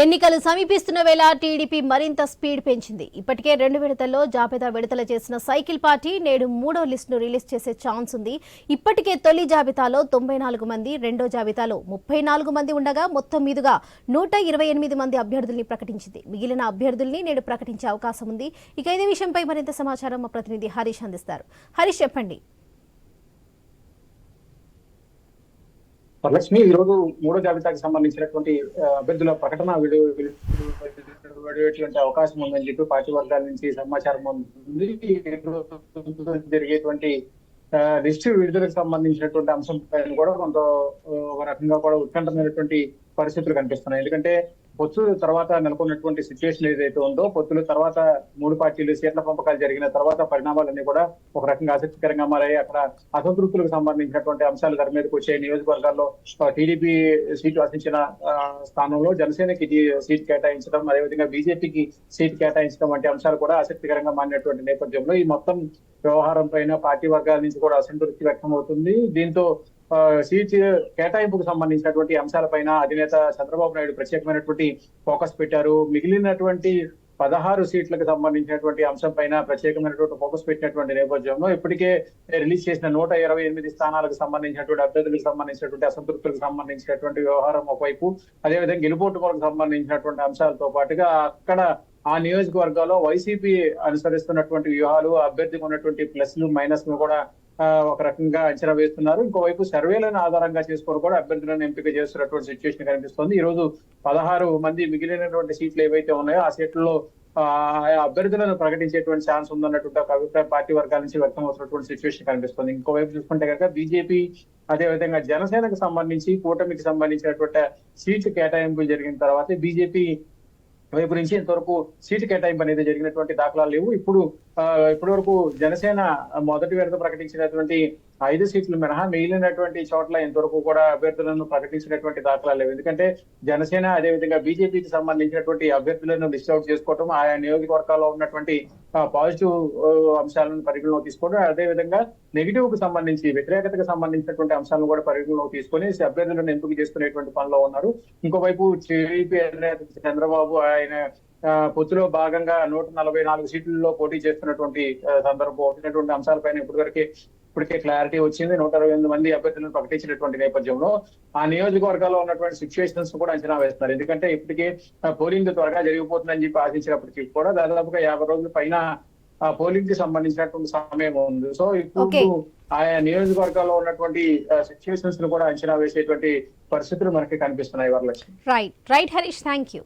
ఎన్నికలు సమీపిస్తున్న వేళ టీడీపీ మరింత స్పీడ్ పెంచింది. ఇప్పటికే 2 విడతల్లో జాబితా విడుదల చేసిన సైకిల్ పార్టీ నేడు 3వ లిస్టును రిలీజ్ చేసే ఛాన్స్ ఉంది. ఇప్పటికే తొలి జాబితాలో 94 మంది, రెండో జాబితాలో 34 మంది ఉండగా మొత్తం మీదుగా 128 మంది అభ్యర్థుల్ని ప్రకటించింది. మిగిలిన అభ్యర్థుల్ని నేడు ప్రకటించే అవకాశం ఉంది. ఇక ఇదే విషయంపై మరింత సమాచారం మా ప్రతినిధి హరీష్ అందిస్తారు. హరీష్, చెప్పండి. వరలక్ష్మి, ఈ రోజు 3వ జాబితాకి సంబంధించినటువంటి అభ్యర్థుల ప్రకటన విడుదలయ్యేటువంటి అవకాశం ఉందని చెప్పి పార్టీ వర్గాల నుంచి సమాచారం ఉంది. జరిగేటువంటి లిస్టు విడుదలకు సంబంధించినటువంటి అంశం పైన కూడా కొంత ఒక రకంగా కూడా ఉత్కంఠమైనటువంటి పరిస్థితులు కనిపిస్తున్నాయి. ఎందుకంటే పొత్తుల తర్వాత నెలకొన్నటువంటి సిచ్యువేషన్ ఏదైతే ఉందో, పొత్తుల తర్వాత 3 పార్టీలు సీట్ల పంపకాలు జరిగిన తర్వాత పరిణామాలన్నీ కూడా ఒక రకంగా ఆసక్తికరంగా మారాయి. అక్కడ అసంతృప్తులకు సంబంధించినటువంటి అంశాలు తెర మీదకి వచ్చే నియోజకవర్గాల్లో టీడీపీ సీటు ఆశించిన స్థానంలో జనసేనకి సీట్ కేటాయించడం, అదేవిధంగా బీజేపీకి సీట్ కేటాయించడం వంటి అంశాలు కూడా ఆసక్తికరంగా మారినటువంటి నేపథ్యంలో ఈ మొత్తం వ్యవహారం పైన పార్టీ వర్గాల నుంచి కూడా అసంతృప్తి వ్యక్తం అవుతుంది. దీంతో సీట్ కేటాయింపుకు సంబంధించినటువంటి అంశాలపైన అధినేత చంద్రబాబు నాయుడు ప్రత్యేకమైనటువంటి ఫోకస్ పెట్టారు. మిగిలినటువంటి 16 సీట్లకు సంబంధించినటువంటి అంశం పైన ప్రత్యేకమైనటువంటి ఫోకస్ పెట్టినటువంటి నేపథ్యంలో ఇప్పటికే రిలీజ్ చేసిన 128 స్థానాలకు సంబంధించినటువంటి అభ్యర్థులకు సంబంధించినటువంటి అసంతృప్తులకు సంబంధించినటువంటి వ్యవహారం ఒకవైపు, అదేవిధంగా గెలుపోటుకు సంబంధించినటువంటి అంశాలతో పాటుగా అక్కడ ఆ నియోజకవర్గాల్లో వైసీపీ అనుసరిస్తున్నటువంటి వ్యూహాలు, అభ్యర్థికి ఉన్నటువంటి ప్లస్లు మైనస్లు కూడా ఒక రకంగా అంచనా వేస్తున్నారు. ఇంకోవైపు సర్వేలను ఆధారంగా చేసుకొని కూడా అభ్యర్థులను ఎంపిక చేస్తున్నటువంటి సిచ్యువేషన్ కనిపిస్తుంది. ఈ రోజు 16 మంది మిగిలినటువంటి సీట్లు ఏవైతే ఉన్నాయో ఆ సీట్లలో అభ్యర్థులను ప్రకటించేటువంటి ఛాన్స్ ఉందన్నటువంటి ఒక అభిప్రాయం పార్టీ వర్గాల నుంచి వ్యక్తం అవుతున్నటువంటి సిచ్యువేషన్ కనిపిస్తుంది. ఇంకోవైపు చూసుకుంటే కనుక బీజేపీ, అదేవిధంగా జనసేనకు సంబంధించి కూటమికి సంబంధించినటువంటి సీట్లు కేటాయింపులు జరిగిన తర్వాత బీజేపీ వైపు నుంచి ఇంతవరకు సీటు కేటాయింపు అనేది జరిగినటువంటి దాఖలాలు లేవు. ఇప్పటి వరకు జనసేన మొదటి విడత ప్రకటించినటువంటి 5 సీట్లు మినహా మిగిలినటువంటి చోట్ల ఇంతవరకు కూడా అభ్యర్థులను ప్రకటించినటువంటి దాఖలాలు లేవు. ఎందుకంటే జనసేన అదేవిధంగా బీజేపీకి సంబంధించినటువంటి అభ్యర్థులను లిస్ట్ అవుట్ చేసుకోవడం, ఆయా నియోజకవర్గాల్లో ఉన్నటువంటి పాజిటివ్ అంశాలను పరిగణలోకి తీసుకోవడం, అదేవిధంగా నెగిటివ్ కు సంబంధించి వ్యతిరేకతకు సంబంధించినటువంటి అంశాలను కూడా పరిగణలోకి తీసుకొని అభ్యర్థులను ఎంపిక చేసుకునేటువంటి పనిలో ఉన్నారు. ఇంకోవైపు టీడీపీ చంద్రబాబు ఆయన పొత్తులో భాగంగా 144 సీట్లలో పోటీ చేస్తున్నటువంటి సందర్భం వచ్చినటువంటి అంశాలపైన ఇప్పటికే క్లారిటీ వచ్చింది. 128 మంది అభ్యర్థులను ప్రకటించినటువంటి నేపథ్యంలో ఆ నియోజకవర్గాల్లో ఉన్నటువంటి సిచ్యువేషన్స్ కూడా అంచనా వేస్తున్నారు. ఎందుకంటే ఇప్పటికే పోలింగ్ త్వరగా జరిగిపోతుందని చెప్పి ఆశించినప్పటికీ కూడా దాదాపుగా 50 రోజుల పైన పోలింగ్ కి సంబంధించినటువంటి సమయం ఉంది. సో ఇప్పుడు ఆయా నియోజకవర్గాల్లో ఉన్నటువంటి సిచ్యువేషన్స్ ను కూడా అంచనా వేసేటువంటి పరిస్థితులు మనకి కనిపిస్తున్నాయి. Varalakshmi. Right Harish, thank you.